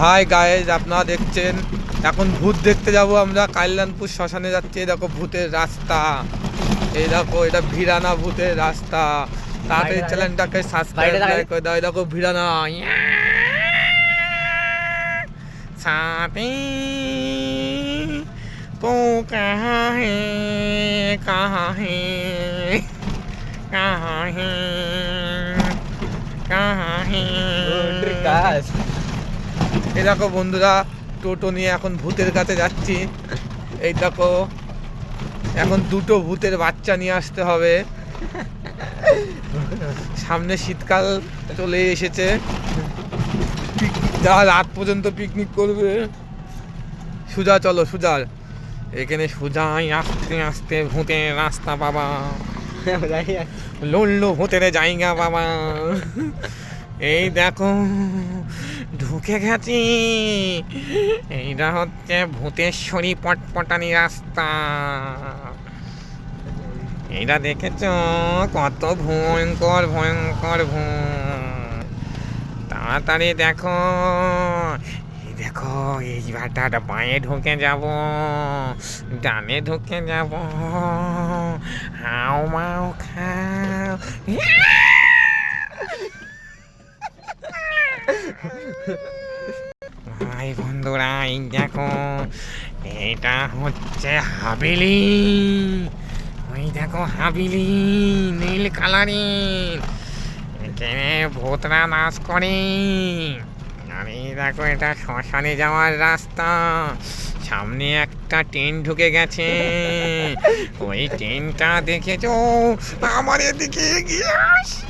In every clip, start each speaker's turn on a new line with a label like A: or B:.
A: Hi guys, আপনারা দেখছেন এখন ভূত দেখতে যাব আমরা। কল্যাণপুর শ্মশানে যাচ্ছি। এই দেখো ভূতের রাস্তা, এই দেখো এটা ভিড়ানা ভূতের রাস্তা। তাড়াতাড়ি চ্যানেলটাকে সাবস্ক্রাইব করে দাও। এই দেখো ভিড়ানা সাথী তো কাহা হে কাহা হে কাহা হে কাহা হে। এই দেখো বন্ধুরা, টোটো নিয়ে এখন ভূতের কাছে যাচ্ছি। এই দেখো এখন দুটো ভূতের বাচ্চা নিয়ে আসতে হবে। সামনে শীতকাল চলে এসেছে, যা রাত পর্যন্ত পিকনিক করবে। সুজা চলো, সুজা এখানে সুজাই আস্তে আস্তে ভূতের রাস্তা বাবা, লড়লো ভূতের জায়গা বাবা। এই দেখো ঢুকে গেছি, এইটা হচ্ছে ভূতেশ্বরী পটপটানি রাস্তা। এইটা দেখেছ কত ভয়ঙ্কর ভয়ঙ্কর ভূত। তাড়াতাড়ি দেখো, এই দেখো এই বাটাটা বাঁয়ে ঢুকে যাব, ডানে ঢুকে যাব, হাও মাও খাও। ভাই বন্ধুরা এই দেখো, এটা হচ্ছে হাবিলি। ওই দেখো হাবিলি নীল কালারের, এখানে ভূতরা নাচ করে। আর এই দেখো এটা শ্মশানে যাওয়ার রাস্তা। সামনে একটা ট্রেন ঢুকে গেছে, ওই ট্রেনটা দেখেছো আমার এদিকে এগিয়ে আসছে।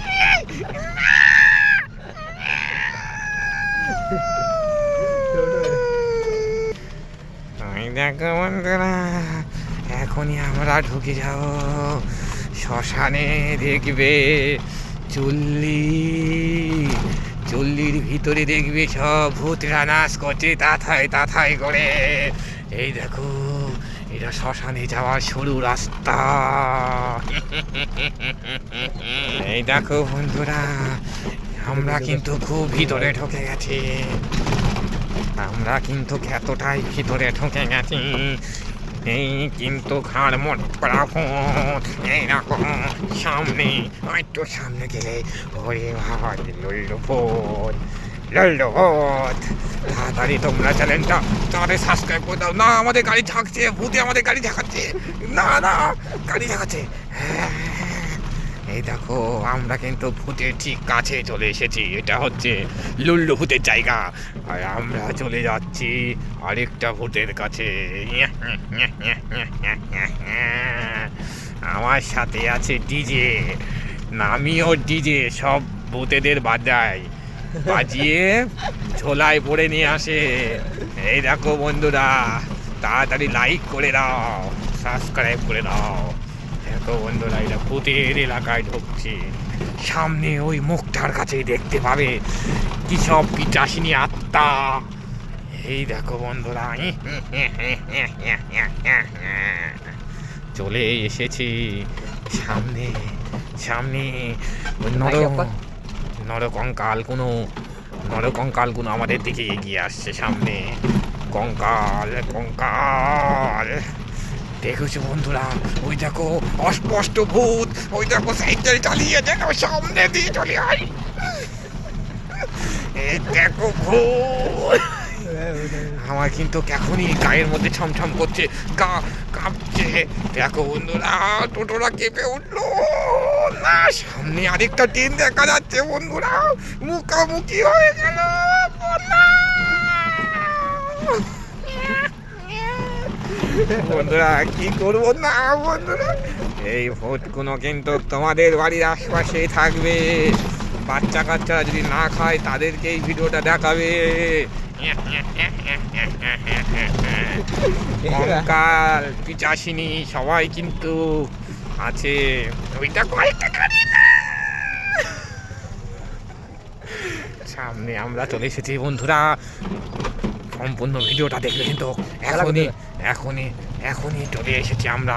A: দেখো বন্ধুরা, এখনই আমরা ঢুকে যাব শ্মশানে। দেখবে চুল্লির ভিতরে দেখবে সব ভূতরা নাচ করছে তাথায় তাথায় করে। এই দেখো এটা শ্মশানে যাওয়ার সরু রাস্তা। এই দেখো বন্ধুরা, আমরা কিন্তু খুব ভিতরে ঢুকে গেছি, আমরা কিন্তু এতটাই ভিতরে ঢুকে গেছি। এই কিন্তু ঘাড় মোট করা ভূত। এইরকম সামনে একটু সামনে গেলে ওরে বাবা লড়লো ভূত, লড়লো ভূত। তাড়াতাড়ি তোমরা চ্যানেলটা তাড়াতাড়ি সাবস্ক্রাইব করে দাও। না আমাদের গাড়ি ঝাঁকছে, ভূতে আমাদের গাড়ি ঝাঁকাচ্ছে। না না গাড়ি ঝাঁকাচ্ছে। হ্যাঁ এই দেখো আমরা কিন্তু ভূতের ঠিক কাছে চলে এসেছি। এটা হচ্ছে লুল্লু ভূতের জায়গা, আর আমরা চলে যাচ্ছি আরেকটা ভূতের কাছে। আমার সাথে আছে ডিজে, নামিও ডিজে, সব ভূতেদের বাজিয়ে ঝোলায় পড়ে নিয়ে আসে। এই দেখো বন্ধুরা, তাড়াতাড়ি লাইক করে দাও, সাবস্ক্রাইব করে দাও। দেখো বন্ধুরা, এটা ভূতের এলাকায় ঢুকছি। সামনে ওই মুখটার কাছেই দেখতে পাবে কি সব পিচাসিনী আত্মা। এই দেখো বন্ধুরা, চলে এসেছি সামনে। সামনে নরকঙ্কাল কোনো আমাদের দিকে এগিয়ে আসছে। সামনে কঙ্কাল কঙ্কাল। দেখেছো বন্ধুরা, ওই দেখো অস্পষ্ট ভূত, ওই দেখো সাইকেল চালিয়ে যেন সামনে দিয়ে চলে আয়। এই দেখো ভূত, আমার কিন্তু এখনই গায়ের মধ্যে ছমছম করছে, গা কাঁপছে। দেখো বন্ধুরা, টোটোরা কেঁপে উঠলো। না সামনে আরেকটা ট্রেন দেখা যাচ্ছে বন্ধুরা, মুখামুখি হয়ে গেল। বন্ধুরা কি করবো না বন্ধুরা, এই ভূতগুলো কিন্তু তোমাদের বাড়ির আশপাশেই থাকবে। বাচ্চা কাচ্চারা যদি না খায় তাদেরকে এই ভিডিওটা দেখাবে। কঙ্কাল পিচাসিনী সবাই কিন্তু আছে। ওইটা কয়েকটা গাড়ি না, সামনে আমরা চলে এসেছি বন্ধুরা। সম্পূর্ণ ভিডিওটা দেখবে কিন্তু এখনই চলে এসেছি আমরা।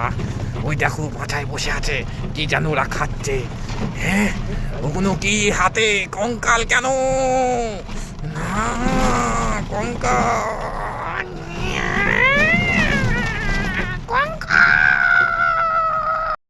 A: ওই দেখো মাথায় বসে আছে, কি যেন ওরা খাচ্ছে। হ্যাঁ ওগুলো কি হাতে? কঙ্কাল কেন? না